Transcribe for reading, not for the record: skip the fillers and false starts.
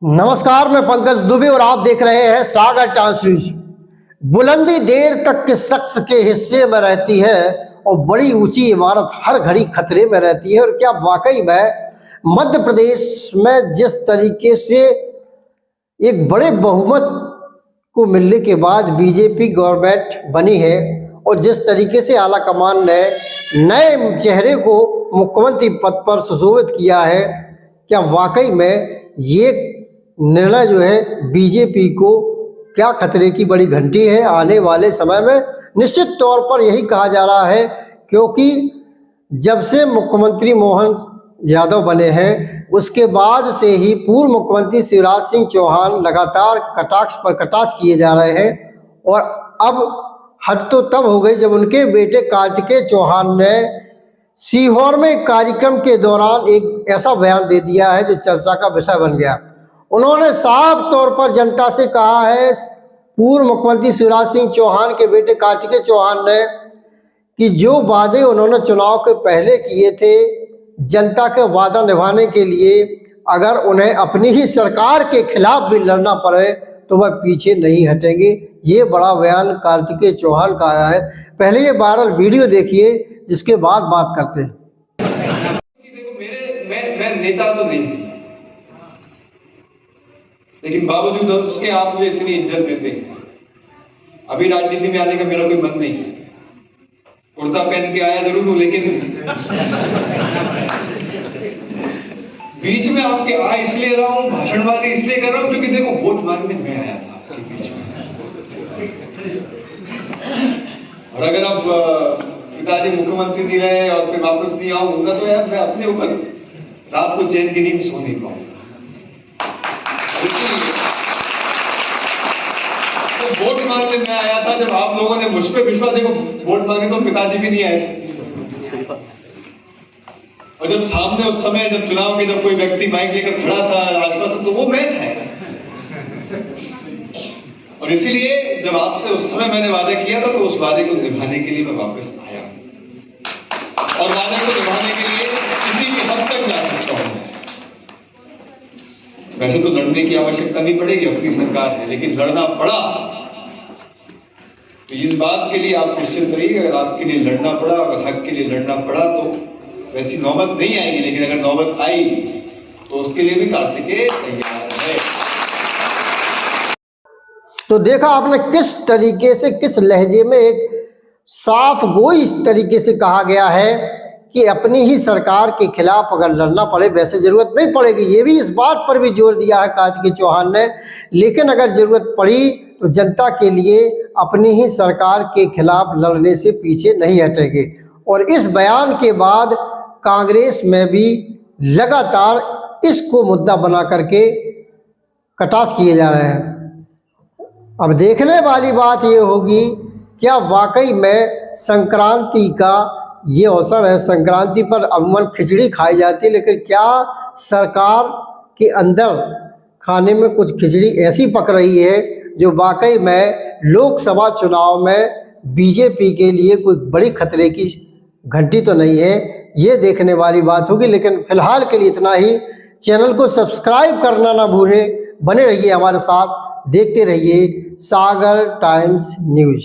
नमस्कार, मैं पंकज दुबे और आप देख रहे हैं सागर टाइम्स न्यूज। बुलंदी देर तक के शख्स के हिस्से में रहती है और बड़ी ऊंची इमारत हर घड़ी खतरे में रहती है। और क्या वाकई में मध्य प्रदेश में जिस तरीके से एक बड़े बहुमत को मिलने के बाद बीजेपी गवर्नमेंट बनी है और जिस तरीके से आला कमान ने नए चेहरे को मुख्यमंत्री पद पर सुशोभित किया है, क्या वाकई में ये निर्णय जो है बीजेपी को क्या खतरे की बड़ी घंटी है आने वाले समय में? निश्चित तौर पर यही कहा जा रहा है, क्योंकि जब से मुख्यमंत्री मोहन यादव बने हैं उसके बाद से ही पूर्व मुख्यमंत्री शिवराज सिंह चौहान लगातार कटाक्ष पर कटाक्ष किए जा रहे हैं। और अब हद तो तब हो गई जब उनके बेटे कार्तिकेय चौहान ने सीहोर में एक कार्यक्रम के दौरान एक ऐसा बयान दे दिया है जो चर्चा का विषय बन गया। उन्होंने साफ तौर पर जनता से कहा है, पूर्व मुख्यमंत्री शिवराज सिंह चौहान के बेटे कार्तिकेय चौहान ने, कि जो वादे उन्होंने चुनाव के पहले किए थे जनता के वादा निभाने के लिए, अगर उन्हें अपनी ही सरकार के खिलाफ भी लड़ना पड़े तो वह पीछे नहीं हटेंगे। ये बड़ा बयान कार्तिकेय चौहान का आया है। पहले ये वायरल वीडियो देखिए, जिसके बाद बात करते हैं। देखो, मैं नेता तो नहीं, लेकिन बावजूद उसके आप मुझे इतनी इज्जत देते हैं। अभी राजनीति में आने का मेरा कोई मन नहीं है। कुर्ता पहन के आया जरूर हूं, लेकिन बीच में आपके आ इसलिए रहा हूं, भाषणबाजी इसलिए कर रहा हूं क्योंकि देखो, वोट मांगने मैं आया था आपके बीच में। और अगर अब पिताजी मुख्यमंत्री नहीं रहे और फिर वापस नहीं आऊंगा तो यार मैं अपने ऊपर रात को चैन की नींद सो नहीं पाऊंगा। तो वोट मांगने मैं आया था। जब आप लोगों ने मुझ पर विश्वास, देखो वोट मांगे तो पिताजी भी नहीं आए थे। और जब सामने उस समय जब चुनाव के जब कोई व्यक्ति माइक लेकर खड़ा था आश्वासन, तो वो मैं था। और इसीलिए जब आपसे उस समय मैंने वादा किया था तो उस वादे को निभाने के लिए मैं वापस आया, और वादे को निभाने के लिए किसी भी हद तक जा सकता हूं। वैसे तो लड़ने की आवश्यकता नहीं पड़ेगी, अपनी सरकार है, लेकिन लड़ना पड़ा तो इस बात के लिए आप निश्चित रहिए, अगर आपके लिए लड़ना पड़ा, अगर हक के लिए लड़ना पड़ा तो वैसी नौबत नहीं आएगी, लेकिन अगर नौबत आई तो उसके लिए भी कार्तिकेय तैयार है। तो देखा आपने किस तरीके से, किस लहजे में एक साफ गोई इस तरीके से कहा गया है कि अपनी ही सरकार के खिलाफ अगर लड़ना पड़े, वैसे जरूरत नहीं पड़ेगी। ये भी इस बात पर भी जोर दिया है कार्तिकेय चौहान ने, लेकिन अगर जरूरत पड़ी तो जनता के लिए अपनी ही सरकार के खिलाफ लड़ने से पीछे नहीं हटेंगे। और इस बयान के बाद कांग्रेस में भी लगातार इसको मुद्दा बना करके कटाक्ष किए जा रहे हैं। अब देखने वाली बात ये होगी, क्या वाकई में संक्रांति का ये अवसर है। संक्रांति पर अमूमन खिचड़ी खाई जाती है, लेकिन क्या सरकार के अंदर खाने में कुछ खिचड़ी ऐसी पक रही है जो वाकई में लोकसभा चुनाव में बीजेपी के लिए कोई बड़ी खतरे की घंटी तो नहीं है? ये देखने वाली बात होगी। लेकिन फिलहाल के लिए इतना ही। चैनल को सब्सक्राइब करना ना भूलें। बने रहिए हमारे साथ, देखते रहिए सागर टाइम्स न्यूज।